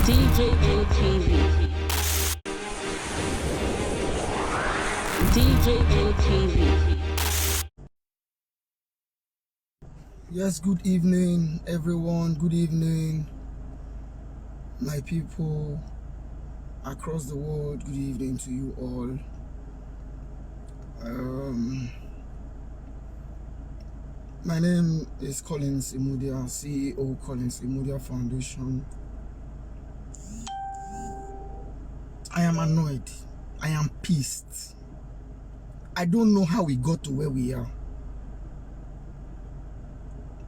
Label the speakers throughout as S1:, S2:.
S1: DJ ATV. DJ ATV.
S2: Yes, good evening, everyone. Good evening, my people across the world. Good evening to you all. My name is Collins Imudia, CEO Collins Imudia Foundation. I am annoyed. I am pissed. I don't know how we got to where we are.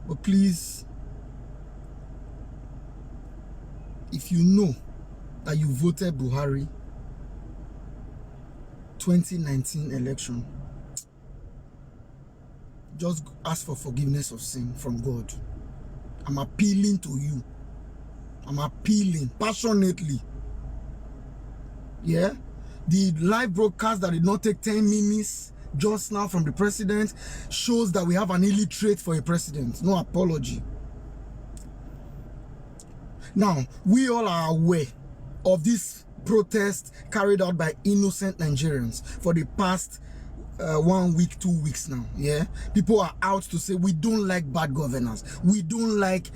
S2: But please, if you know that you voted Buhari 2019 election, just ask for forgiveness of sin from God. I'm appealing to you. I'm appealing passionately. Yeah? The live broadcast that did not take 10 minutes just now from the president shows that we have an illiterate for a president. No apology. Now, we all are aware of this protest carried out by innocent Nigerians for the past 1 week, 2 weeks now. Yeah, people are out to say we don't like bad governance, we don't like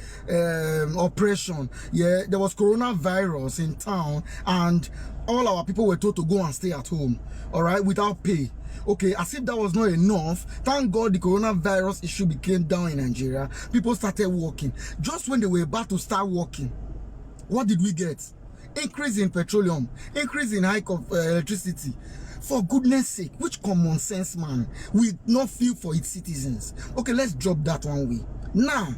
S2: oppression. Yeah, there was coronavirus in town and all our people were told to go and stay at home, all right, without pay. Okay, as if that was not enough, thank God the coronavirus issue became down in Nigeria. People started working. Just when they were about to start working, what did we get? Increase in petroleum, increase in hike of electricity. For goodness sake, which common sense man will not feel for its citizens? Okay, let's drop that one way. Now,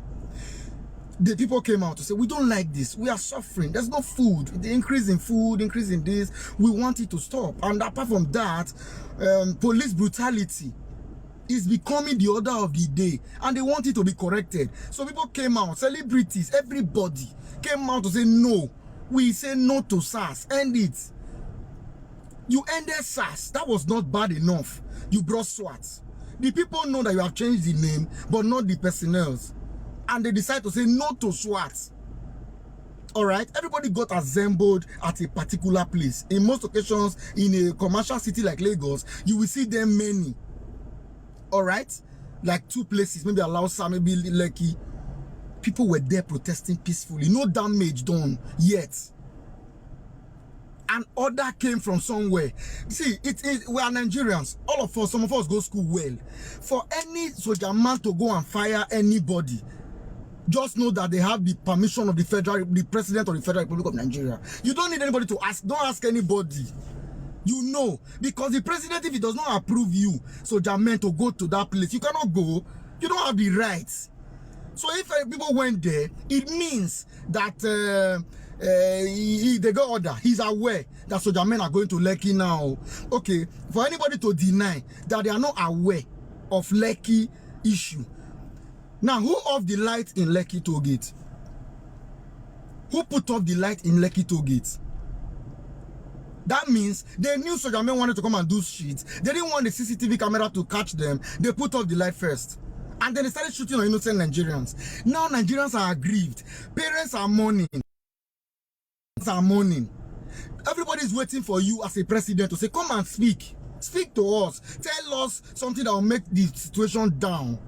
S2: the people came out to say, we don't like this. We are suffering. There's no food. The increase in food, increase in this, we want it to stop. And apart from that, police brutality is becoming the order of the day. And they want it to be corrected. So people came out, celebrities, everybody came out to say, no. We say no to SARS. End it. You ended SARS. That was not bad enough. You brought SWAT. The people know that you have changed the name, but not the personnel. And they decide to say no to SWAT. Alright? Everybody got assembled at a particular place. In most occasions, in a commercial city like Lagos, you will see them many. Alright? Like 2 places, maybe Alausa, maybe Lekki. People were there protesting peacefully. No damage done yet. An order came from somewhere. See, we are Nigerians. All of us, some of us go school well. For any soldier man to go and fire anybody, just know that they have the permission of the president of the Federal Republic of Nigeria. You don't need anybody to ask. Don't ask anybody. You know, because the president, if he does not approve you, soldier men to go to that place, you cannot go. You don't have the rights. So if people went there, it means that they got order. He's aware that soldier men are going to Lekki now. Okay, for anybody to deny that they are not aware of Lekki issue. Now, who off the light in Lekki toll gate? Who put off the light in Lekki toll gate? That means they knew soldier men wanted to come and do shit. They didn't want the CCTV camera to catch them. They put off the light first. And then they started shooting on innocent Nigerians. Now Nigerians are aggrieved. Parents are mourning. Everybody is waiting for you as a president to say, come and speak. Speak to us. Tell us something that will make the situation down.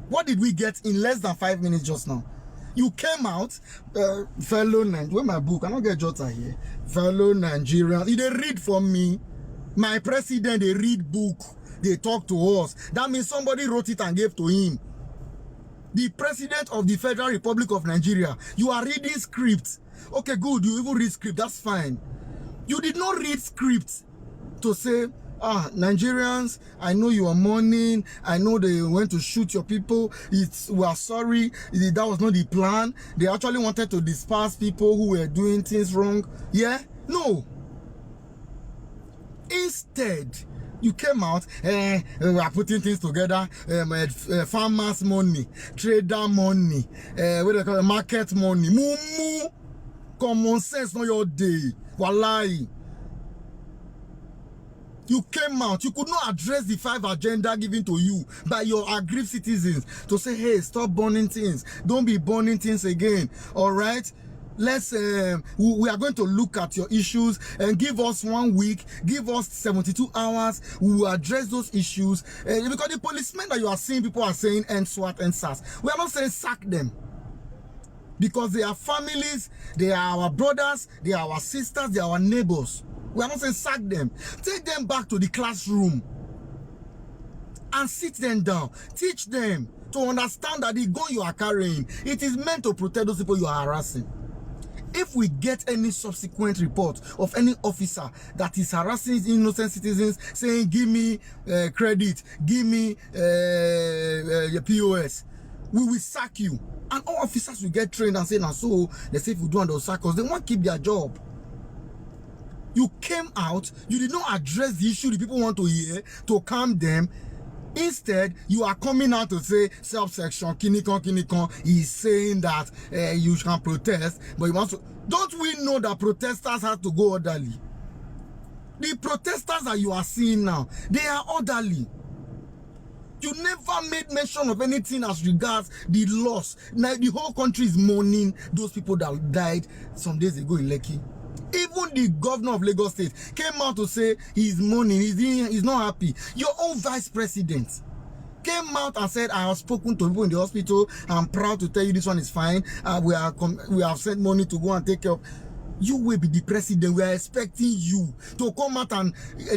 S2: What did we get in less than 5 minutes just now? You came out, fellow Nigerians. Where my book? I don't get Jota here. Fellow Nigerians. They read from me. My president, they read book. They talk to us. That means somebody wrote it and gave to him. The president of the Federal Republic of Nigeria. You are reading script. Okay, good. You even read script. That's fine. You did not read script to say, Nigerians, I know you are mourning. I know they went to shoot your people. We are sorry. That was not the plan. They actually wanted to disperse people who were doing things wrong. Yeah? No. Instead, you came out, we are putting things together, farmers money, trader money, what do they call it, market money, mumu, common sense, not your day, wallahi. You came out, you could not address the 5 agenda given to you by your aggrieved citizens to say, hey, stop burning things, don't be burning things again, all right? let's we are going to look at your issues and give us 1 week, give us 72 hours, we will address those issues. Because the policemen that you are seeing, people are saying end SWAT and SARS. We are not saying sack them, because they are families, they are our brothers, they are our sisters, they are our neighbors. We are not saying sack them. Take them back to the classroom and sit them down. Teach them to understand that the gun you are carrying, it is meant to protect those people you are harassing. If we get any subsequent report of any officer that is harassing innocent citizens, saying, give me credit, give me your POS, we will sack you. And all officers will get trained and say, now so, they say if you do and they'll sack us, they won't keep their job. You came out, you did not address the issue the people want to hear, to calm them. Instead, you are coming out to say subsection Kinikon is saying that you can protest, but you want to. Don't we know that protesters have to go orderly? The protesters that you are seeing now, they are orderly. You never made mention of anything as regards the loss. Now the whole country is mourning those people that died some days ago in Lekki. Even the governor of Lagos State came out to say he's mourning, he's not happy. Your own vice president came out and said, I have spoken to people in the hospital. I'm proud to tell you this one is fine. We have sent money to go and take care of. You will be the president. We are expecting you to come out and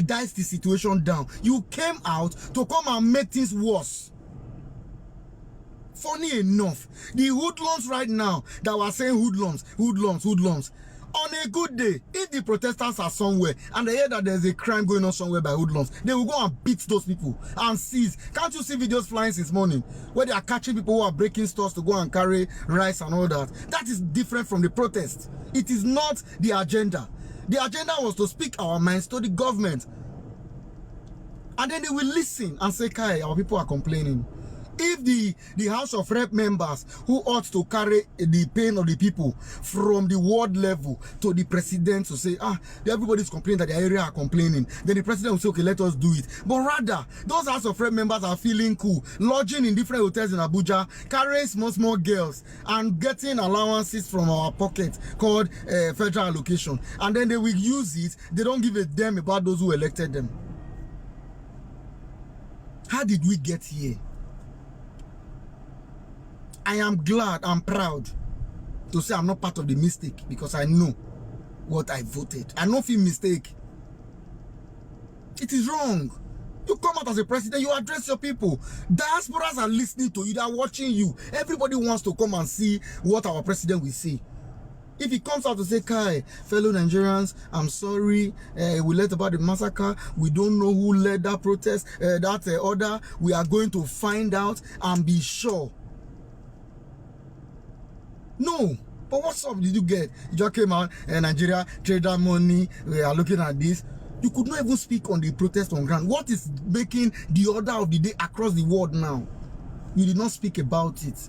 S2: dice the situation down. You came out to come and make things worse. Funny enough, the hoodlums right now that were saying hoodlums. On a good day, if the protesters are somewhere and they hear that there's a crime going on somewhere by hoodlums, they will go and beat those people and seize. Can't you see videos flying since morning where they are catching people who are breaking stores to go and carry rice and all that? That is different from the protest. It is not the agenda. The agenda was to speak our minds to the government. And then they will listen and say, Kai, our people are complaining. If the House of Rep members who ought to carry the pain of the people from the ward level to the president to say, everybody's complaining that the area are complaining, then the president will say, okay, let us do it. But rather, those House of Rep members are feeling cool, lodging in different hotels in Abuja, carrying small girls, and getting allowances from our pocket called federal allocation. And then they will use it. They don't give a damn about those who elected them. How did we get here? I am glad, I'm proud to say I'm not part of the mistake, because I know what I voted. I know feel mistake. It is wrong. You come out as a president, you address your people. Diasporas are listening to you, they are watching you. Everybody wants to come and see what our president will say. If he comes out to say, Kai, fellow Nigerians, I'm sorry, we learned about the massacre. We don't know who led that protest, that order. We are going to find out and be sure. No, but what up did you get? You just came out, Nigeria, trade that money, we are looking at this. You could not even speak on the protest on ground. What is making the order of the day across the world now? You did not speak about it.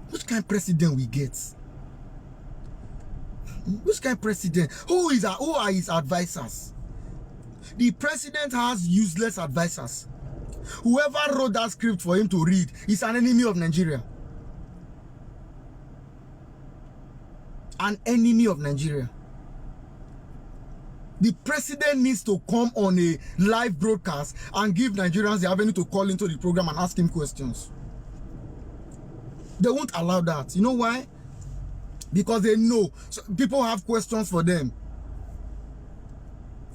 S2: Which kind of president we get? Which kind of president? Who are his advisors? The president has useless advisors. Whoever wrote that script for him to read is an enemy of Nigeria. An enemy of Nigeria. The president needs to come on a live broadcast and give Nigerians the avenue to call into the program and ask him questions. They won't allow that. You know why? Because they know people have questions for them.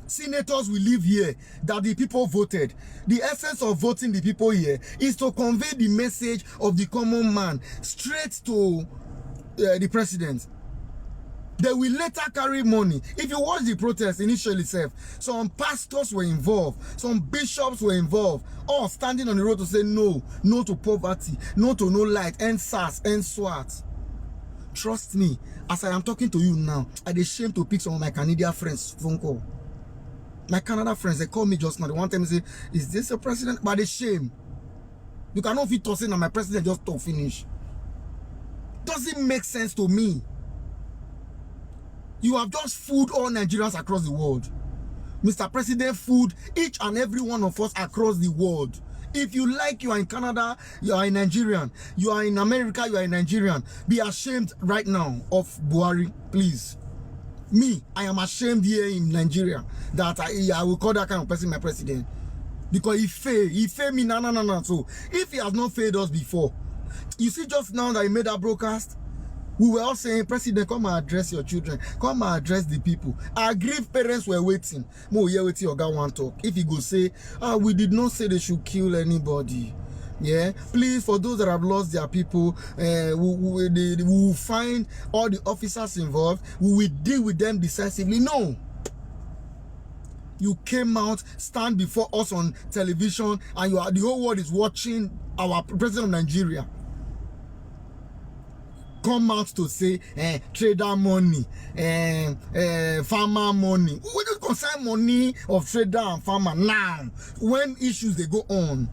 S2: Senators will live here that the people voted. The essence of voting the people here is to convey the message of the common man straight to the president. They will later carry money. If you watch the protest initially, some pastors were involved, some bishops were involved, all standing on the road to say no to poverty, no to no light, end SARS, end SWAT. Trust me, as I am talking to you now, I'm ashamed to pick some of my Canadian friends' phone call. My Canada friends, they call me just now. They want to say, is this a president? But they shame. You cannot fit tossing and my president just talk finish. Doesn't make sense to me. You have just fooled all Nigerians across the world. Mr. President fooled each and every one of us across the world. If you like, you are in Canada, you are a Nigerian. You are in America, you are a Nigerian. Be ashamed right now of Buhari, please. Me, I am ashamed here in Nigeria that I will call that kind of person my president. Because he failed me, no. So, if he has not failed us before, you see just now that he made that broadcast, we were all saying, President, come and address your children. Come and address the people. Our grieved parents were waiting. Mo here waiting or one talk. If he go say, we did not say they should kill anybody. Yeah, please, for those that have lost their people, we will find all the officers involved. We will deal with them decisively. No. You came out, stand before us on television, and the whole world is watching our president of Nigeria come out to say trader money, farmer money. We don't concern money of trader and farmer now when issues they go on.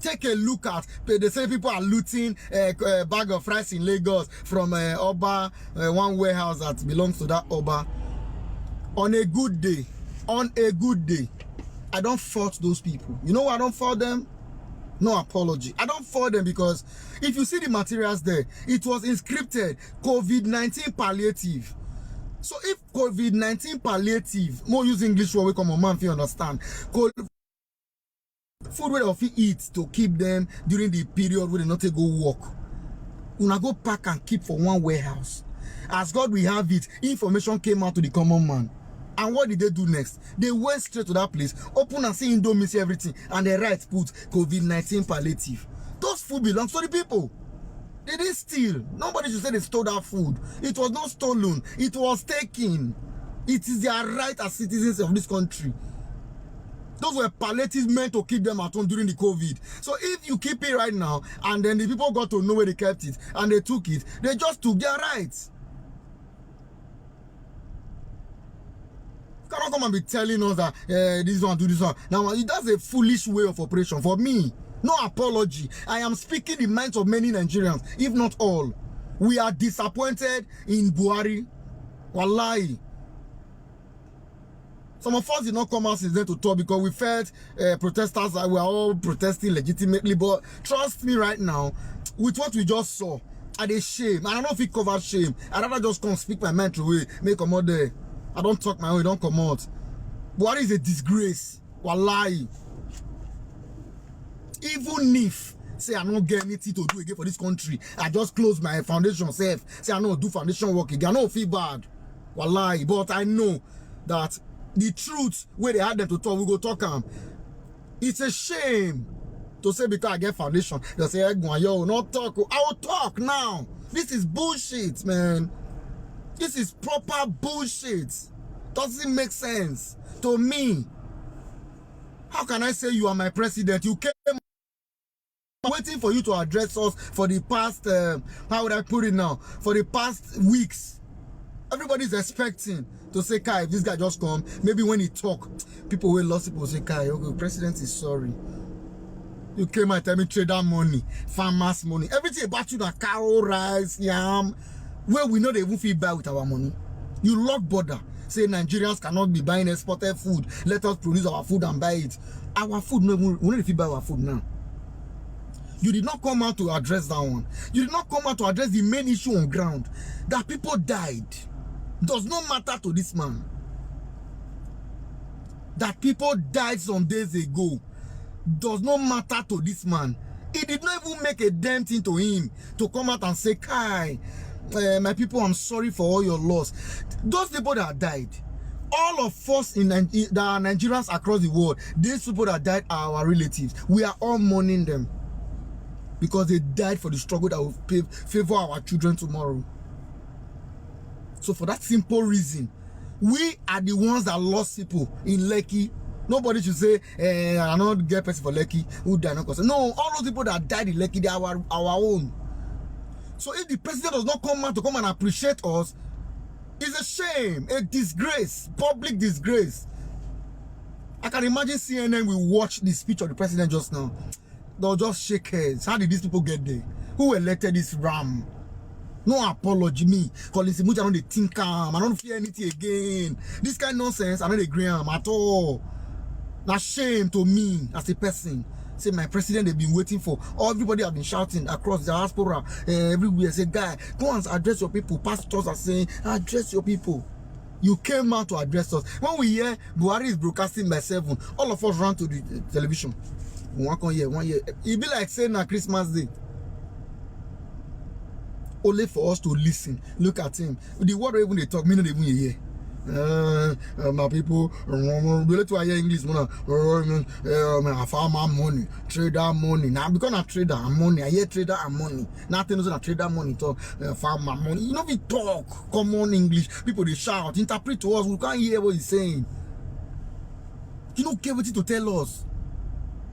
S2: Take a look at the same people are looting a bag of rice in Lagos from Oba, one warehouse that belongs to that Oba. On a good day, I don't fault those people. You know why I don't fault them? No apology. I don't fault them because if you see the materials there, it was inscripted COVID-19 palliative. So if COVID-19 palliative, more use English word we come on man if you understand. Food where they eat to keep them during the period where they not go work. Una go pack and keep for one warehouse. As God we have it, information came out to the common man. And what did they do next? They went straight to that place, open and see Indomie, see everything, and they put COVID-19 palliative. Those food belongs to the people. They didn't steal. Nobody should say they stole that food. It was not stolen. It was taken. It is their right as citizens of this country. Those were palliatives meant to keep them at home during the COVID. So if you keep it right now, and then the people got to know where they kept it, and they took it, they just took their rights. You cannot come and be telling us that this one, do this one. Now, that's a foolish way of operation. For me, no apology. I am speaking the minds of many Nigerians, if not all. We are disappointed in Buhari. Wallahi. Some of us did not come out since then to talk because we felt protesters that were all protesting legitimately. But trust me right now, with what we just saw, I dey shame. I don't know if it covers shame. I rather just come speak my mind through it, make come out there. I don't talk my way, don't come out. Buhari is a disgrace. Wallahi. Even if say I don't get anything to do again for this country, I just close my foundation self. Say I don't do foundation work again. I don't feel bad. Wallahi. But I know that the truth where they had them to talk, we go talk them. It's a shame to say because I get foundation, they say, hey, yo, not talk. I will talk now. This is bullshit, man. This is proper bullshit. Doesn't make sense to me. How can I say you are my president? You came waiting for you to address us for the past, how would I put it now? For the past weeks. Everybody's expecting to say, Kai, if this guy just come, maybe when he talk, people will lost people say, Kai, okay, president is sorry. You came and tell me trader money, farmers money, everything about you, that cow, rice, yam, where we know they won't feel bad with our money. You lock border, say Nigerians cannot be buying exported food. Let us produce our food and buy it. Our food, no, we don't feel buy our food now. You did not come out to address that one. You did not come out to address the main issue on ground, that people died. Does not matter to this man. That people died some days ago does not matter to this man. It did not even make a damn thing to him to come out and say, Kai, my people, I'm sorry for all your loss. Those people that died, all of us that are Nigerians across the world, these people that died are our relatives. We are all mourning them because they died for the struggle that will favor our children tomorrow. So for that simple reason, we are the ones that lost people in Lekki. Nobody should say, I don't get person for Lekki who died not concerned. No, all those people that died in Lekki, they are our own. So if the president does not come out to come and appreciate us, it's a shame, a disgrace, public disgrace. I can imagine CNN will watch the speech of the president just now. They'll just shake heads. How did these people get there? Who elected this ram? No apology, me. Calling Simuja, I don't think I don't fear anything again. This kind of nonsense, I don't agree at all. Now shame to me as a person. Say my president they've been waiting for. Everybody have been shouting across the diaspora, everywhere. Say, guy, go and address your people. Pastors are saying, address your people. You came out to address us. When we hear Buhari is broadcasting by 7, all of us run to the television. 1 year. It be like saying on Christmas Day. Only for us to listen. Look at him. The word even they talk, me not even hear. My people, let to hear English. I found my money, trader money. Now because I trader and money, I hear trader and money. Nothing is a trader money. Talk, found my money. You know we talk common English. People they shout, interpret to us. We can't hear what he's saying. You don't care what to tell us.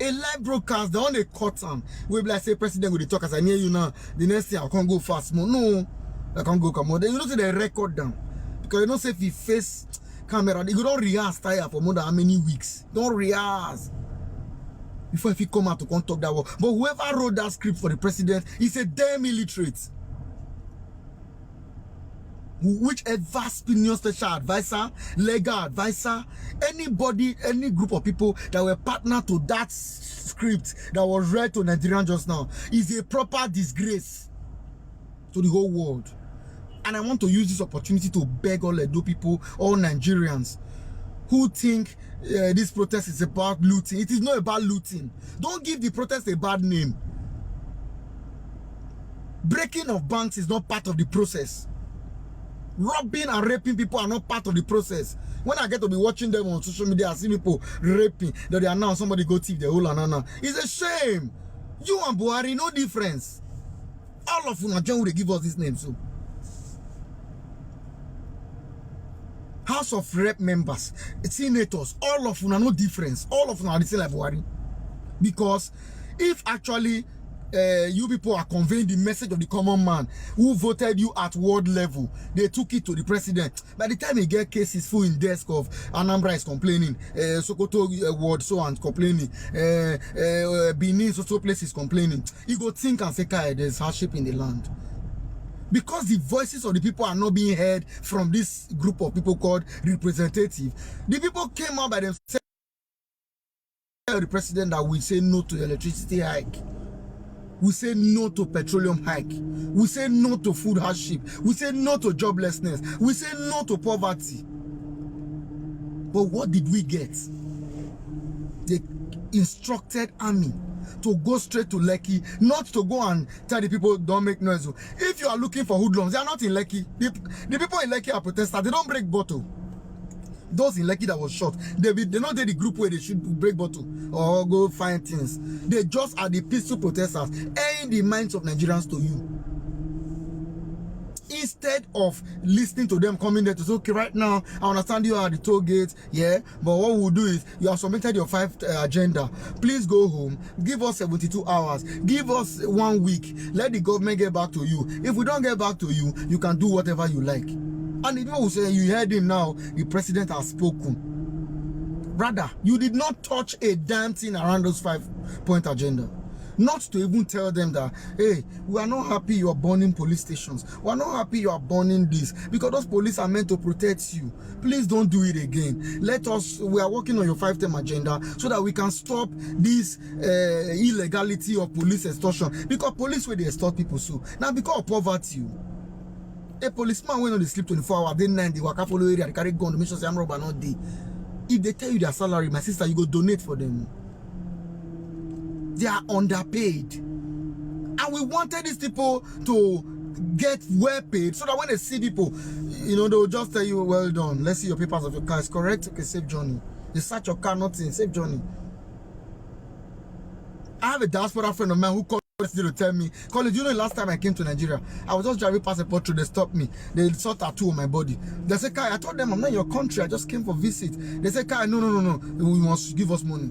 S2: A live broadcast, the one they cut on. We be like say president with the talk as I near you now. The next thing I can't go fast more. No, I can't go come on. Then you know say they record down. Because you don't say if you face camera, you don't rehearse tire for more than how many weeks. Don't rehearse. Before if you come out to come talk that word. But whoever wrote that script for the president is a damn illiterate. Whichever senior special advisor, legal advisor, anybody, any group of people that were partner to that script that was read to Nigerians just now is a proper disgrace to the whole world. And I want to use this opportunity to beg all Edo people, all Nigerians who think this protest is about looting. It is not about looting. Don't give the protest a bad name. Breaking of banks is not part of the process. Robbing and raping people are not part of the process. When I get to be watching them on social media, I see people raping, that they are now somebody go thief the whole anana. It's a shame. You and Buhari, no difference. All of you, John will give us this name, so. House of Rep members, senators, all of them are no difference. All of them are the same like Buhari. Because if actually you people are conveying the message of the common man who voted you at world level, they took it to the president. By the time he get cases full in desk of Anambra is complaining, Sokoto ward so and complaining, Benin so place is complaining, he go think and say, there's hardship in the land. Because the voices of the people are not being heard from this group of people called representative. The people came out by themselves. The president that we say no to electricity hike. We say no to petroleum hike. We say no to food hardship. We say no to joblessness. We say no to poverty. But what did we get? The instructed army to go straight to Lekki, not to go and tell the people don't make noise. If you are looking for hoodlums, they are not in Lekki. The people in Lekki are protesters. They don't break bottle. Those in Lekki that was shot, they not the group where they should break bottle or go find things. They just are the peaceful protesters, airing the minds of Nigerians to you. Instead of listening to them coming there to say, okay, right now, I understand you are at the toll gate, yeah, but what we'll do is, you have submitted your 5th agenda. Please go home, give us 72 hours, give us 1 week, let the government get back to you. If we don't get back to you, you can do whatever you like. And the people will say, you heard him now, the president has spoken. Brother, you did not touch a damn thing around those 5-point agenda. Not to even tell them that, hey, we are not happy you are burning police stations. We are not happy you are burning this. Because those police are meant to protect you. Please don't do it again. We are working on your 5-term agenda so that we can stop this illegality of police extortion. Because police where they extort people so. Now because of poverty, a policeman when on they sleep 24 hours, day 9, they waka follow area, they carry gun, to make sure say I'm robber not day. If they tell you their salary, my sister, you go donate for them. They are underpaid. And we wanted these people to get well paid so that when they see people, you know, they'll just tell you, well done. Let's see your papers of your car. Is correct? Okay, safe journey. They search your car, nothing. Safe journey. I have a diaspora friend of mine who called to tell me, College, you know the last time I came to Nigeria, I was just driving past a portrait, they stopped me. They saw tattoo on my body. They said, Kai, I told them I'm not in your country, I just came for visit. They said, Kai, no, we must give us money.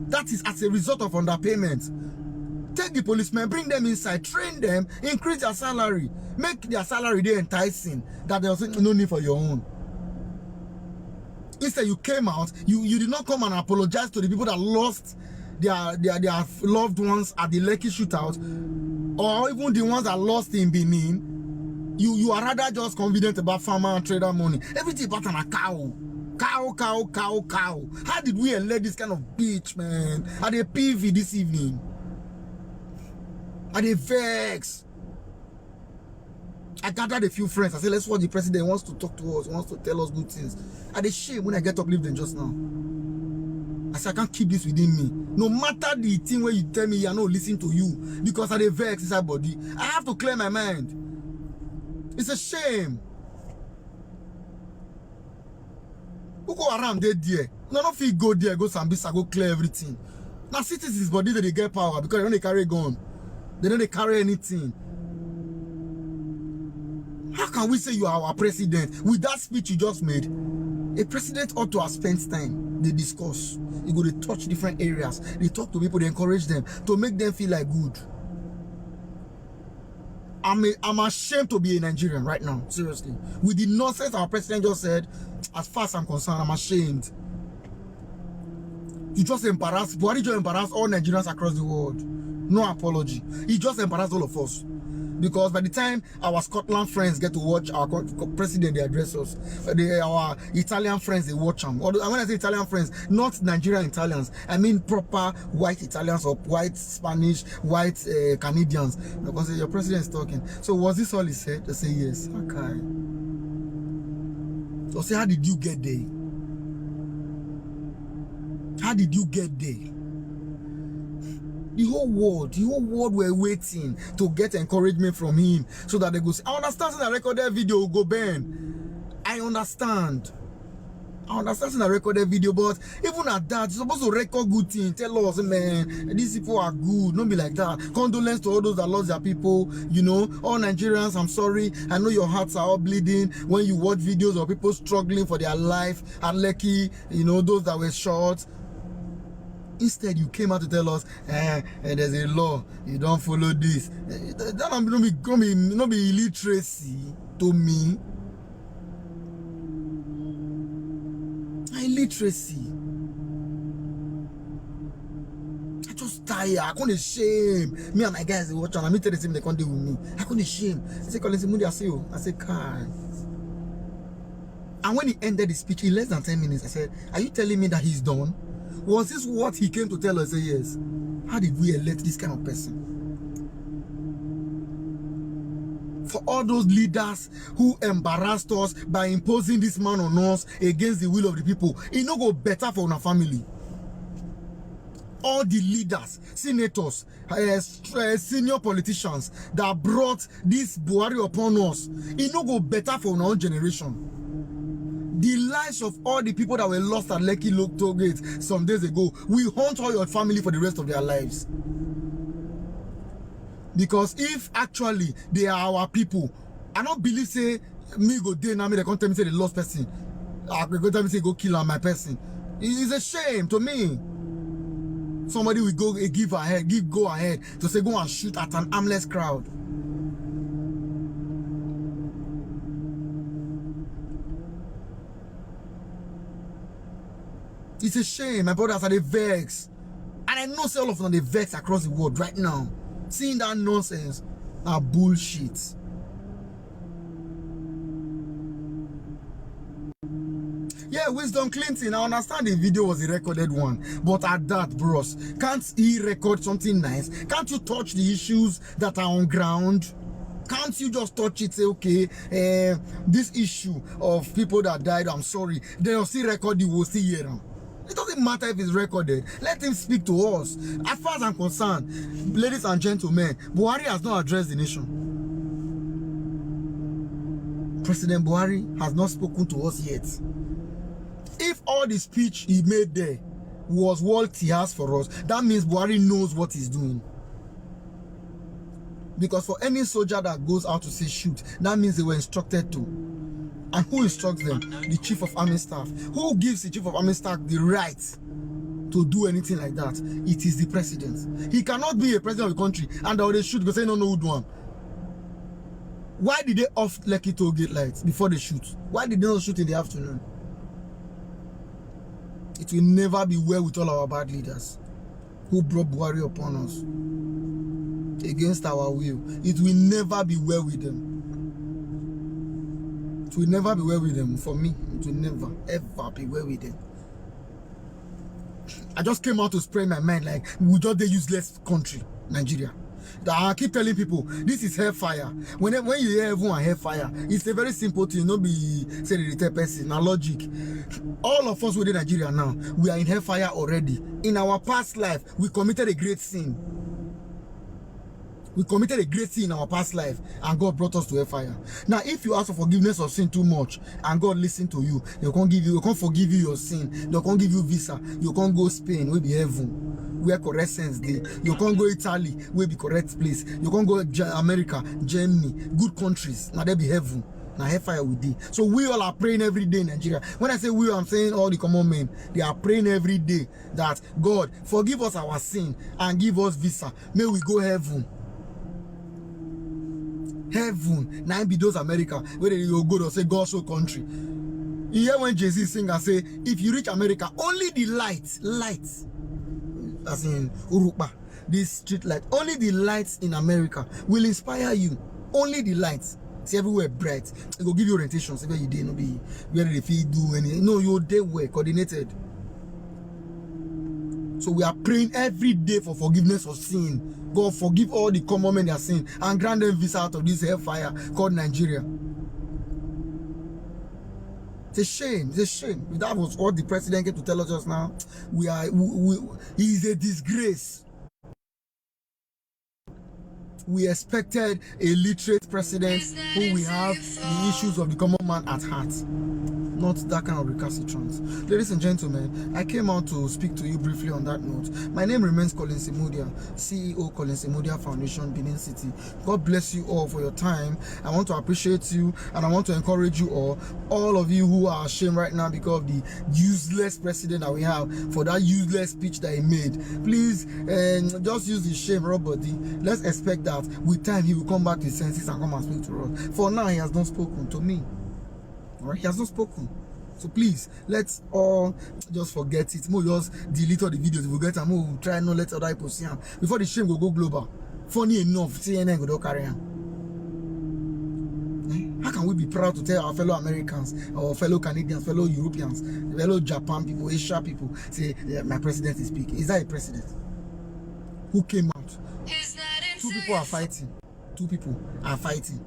S2: That is as a result of underpayment. Take the policemen, bring them inside, train them, increase their salary, make their salary there enticing, that there's no need for your own. Instead, you came out, you did not come and apologize to the people that lost their loved ones at the Lekki shootout, or even the ones that lost in Benin. You are rather just confident about farmer and trader money. Everything about an cow. Cow. How did we elect this kind of bitch, man? At the PV this evening. At the vex. I gathered a few friends. I said, let's watch the president wants to talk to us, wants to tell us good things. At the shame when I get up, leave them just now. I said, I can't keep this within me. No matter the thing where you tell me you're not listening to you, because of the vex inside body, I have to clear my mind. It's a shame. Who go around there? No, not feel go there, go Sambisa, go clear everything. Now citizens body that they get power because they don't carry gun. They don't carry anything. How can we say you are our president with that speech you just made? A president ought to have spent time. They discuss. You go to touch different areas. They talk to people. They encourage them to make them feel like good. I'm ashamed to be a Nigerian right now. Seriously, with the nonsense our president just said. As far as I'm concerned, I'm ashamed. You just embarrassed. Buhari just embarrassed all Nigerians across the world. No apology. He just embarrassed all of us. Because by the time our Scotland friends get to watch our president, they address us. Our Italian friends, they watch them. When I say Italian friends, not Nigerian Italians. I mean proper white Italians or white Spanish, white Canadians. Because your president is talking. So was this all he said? They say yes. Okay. So say, how did you get there? How did you get there? The whole world were waiting to get encouragement from him so that they go say, I understand that recorded video will go burn. I understand that recorded video, but even at that, you're supposed to record good things. Tell us, man, these people are good. Don't be like that. Condolence to all those that lost their people. You know, all Nigerians, I'm sorry. I know your hearts are all bleeding when you watch videos of people struggling for their life at Lekki, you know, those that were shot. Instead, you came out to tell us, there's a law, you don't follow this. That not be illiteracy to me. Illiteracy. I just tired. I couldn't shame. Me and my guys watch on. I tell them they can't deal with me. I couldn't shame. I said, Collins Mundi, I said, "Kai." And when he ended the speech in less than 10 minutes, I said, are you telling me that he's done? Was this what he came to tell us? I said, yes. How did we elect this kind of person? For all those leaders who embarrassed us by imposing this man on us against the will of the people, it no go better for our family. All the leaders, senators, senior politicians that brought this Buhari upon us, it no go better for our own generation. The lives of all the people that were lost at Lekki Toll Gate some days ago will haunt all your family for the rest of their lives. Because if actually they are our people, I don't believe say me go there now, me they can't tell me say the lost person. I go tell me say go kill my person. It's a shame to me. Somebody will go go ahead to say go and shoot at an armless crowd. It's a shame. My brothers are the vex. And I know all of them are the vex across the world right now. Seeing that nonsense are bullshit. Yeah, Wisdom Clinton, I understand the video was a recorded one. But at that, bros, can't he record something nice? Can't you touch the issues that are on ground? Can't you just touch it, say, okay, this issue of people that died, I'm sorry. They'll still record it, we'll still hear them. It doesn't matter if it's recorded. Let him speak to us. As far as I'm concerned, ladies and gentlemen, Buhari has not addressed the nation. President Buhari has not spoken to us yet. If all the speech he made there was what he has for us, that means Buhari knows what he's doing. Because for any soldier that goes out to say shoot, that means they were instructed to. And who instructs them? The Chief of Army Staff. Who gives the Chief of Army Staff the right to do anything like that? It is the president. He cannot be a president of the country and they shoot because they don't know who do one. Why did they off Lekki Toll Gate lights before they shoot? Why did they not shoot in the afternoon? It will never be well with all our bad leaders who brought Buhari upon us against our will. It will never be well with them. It will never be well with them. For me, it will never ever be well with them. I just came out to spray my mind like we just the useless country, Nigeria. I keep telling people this is hellfire. When you hear everyone hellfire, it's a very simple thing. Not be say the third person. Now logic. All of us within Nigeria now, we are in hellfire already. In our past life, we committed a great sin. We committed a great sin in our past life, and God brought us to hellfire. Now, if you ask for forgiveness of sin too much, and God listen to you, He can't forgive you your sin. They can't give you visa. You can't go Spain, will be heaven, where correct sense day. You can't go Italy, will be correct place. You can't go America, Germany, good countries. Now they be heaven. Now hellfire with thee. So we all are praying every day in Nigeria. When I say we, I'm saying all the common men. They are praying every day that God forgive us our sin and give us visa. May we go heaven. Heaven. Now be those America where you go to say God show country. You hear when Jay-Z sing and say, if you reach America, only the lights, as in Urupa, this street light, only the lights in America will inspire you. Only the lights. See everywhere bright. It will give you orientations. Where you did not be where they feel do anything. No, you're there well coordinated. So we are praying every day for forgiveness of sin. God forgive all the common men that sin and grant them visa out of this hellfire called Nigeria. It's a shame. It's a shame. That was what the president came to tell us just now. He is a disgrace. We expected a literate president who will have the issues of the common man at heart, not that kind of recalcitrance. Ladies and gentlemen, I came out to speak to you briefly on that note. My name remains Collins Imudia, CEO Collins Imudia Foundation, Benin City. God bless you all for your time. I want to appreciate you and I want to encourage you all of you who are ashamed right now because of the useless president that we have, for that useless speech that he made. Please, just use the shame, Robert. Let's expect that with time he will come back to his senses and come and speak to us. For now, he has not spoken to me. All right, he has not spoken. So please, let's all just forget it. More just delete all the videos. We'll get them. We'll try not let other people see them before the shame will go global. Funny enough, CNN will carry him. How can we be proud to tell our fellow Americans, our fellow Canadians, fellow Europeans, fellow Japan people, Asia people, say my president is speaking? Is that a president? Who came out? Two people are fighting. Two people are fighting.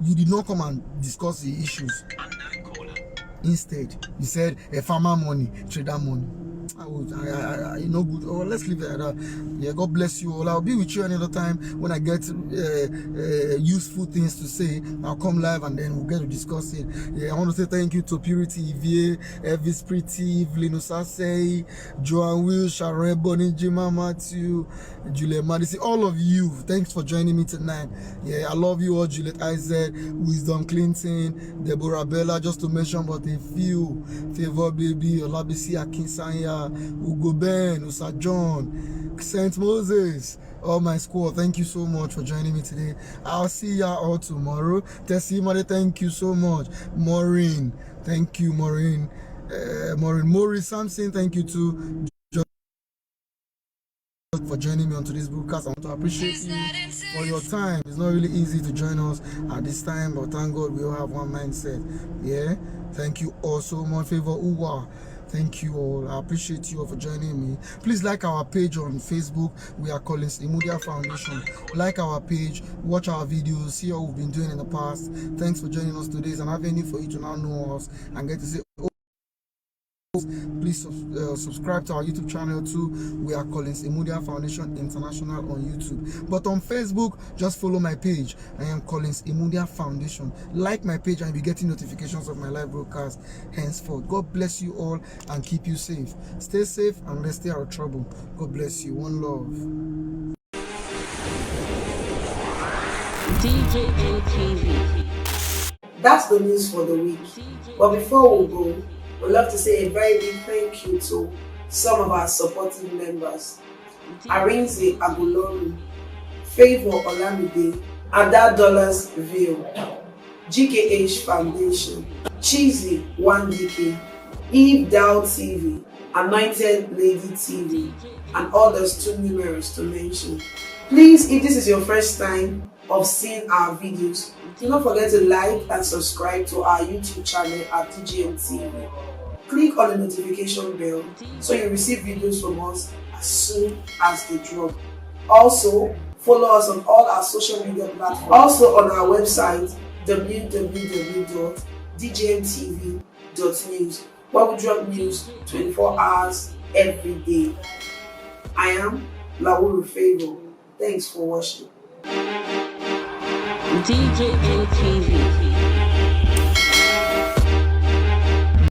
S2: You did not come and discuss the issues. Instead, you said a farmer money, trader money. You know, good. Oh, let's leave it at that. Yeah, God bless you all. I'll be with you another time when I get useful things to say. I'll come live and then we'll get to discuss it. Yeah, I want to say thank you to Purity Evie, Elvis Pretty, Evelyn Osasei, Joan Will, Sharon Bonnie, Jima Matthew, Juliet Madison, all of you. Thanks for joining me tonight. Yeah, I love you all. Juliet Isaac, Wisdom Clinton, Deborah Bella, just to mention but a few. Favor Baby, Olabisi Akinsanya, Ugo Ben, Usa John, Saint Moses, all my squad. Thank you so much for joining me today. I'll see ya all tomorrow. Tessimony, thank you so much. Maureen, thank you, Maureen. Maurice Sampson, thank you too for joining me on today's broadcast. I want to appreciate you for your time. It's not really easy to join us at this time, but thank God we all have one mindset. Yeah, thank you all so much. Favor Uwa, thank you all. I appreciate you all for joining me. Please like our page on Facebook. We are Collins Imudia Foundation. Like our page, watch our videos, see what we've been doing in the past. Thanks for joining us today. It's an avenue for you to now know us and get to say, please subscribe to our YouTube channel too. We are Collins Imudia Foundation International on YouTube. But on Facebook, just follow my page. I am Collins Imudia Foundation. Like my page and you'll be getting notifications of my live broadcast henceforth. God bless you all and keep you safe. Stay safe and let's stay out of trouble. God bless you. One love.
S1: DJA TV.
S3: That's the news for the week. But before we go, we'd love to say a very big thank you to some of our supportive members. Arinze Agulonu, Favor Olamide, Ada Dollars View, GKH Foundation, Cheesy 1DK, Eve Dow TV, Anointed Lady TV, and others too numerous to mention. Please, if this is your first time of seeing our videos, Do not forget to like and subscribe to our YouTube channel at DGM TV. Click on the notification bell so you receive videos from us as soon as they drop. Also, follow us on all our social media platforms. Also on our website www.dgmtv.news, where we drop news 24 hours every day. I am Lawuru Favor. Thanks for watching.
S1: DJM TV.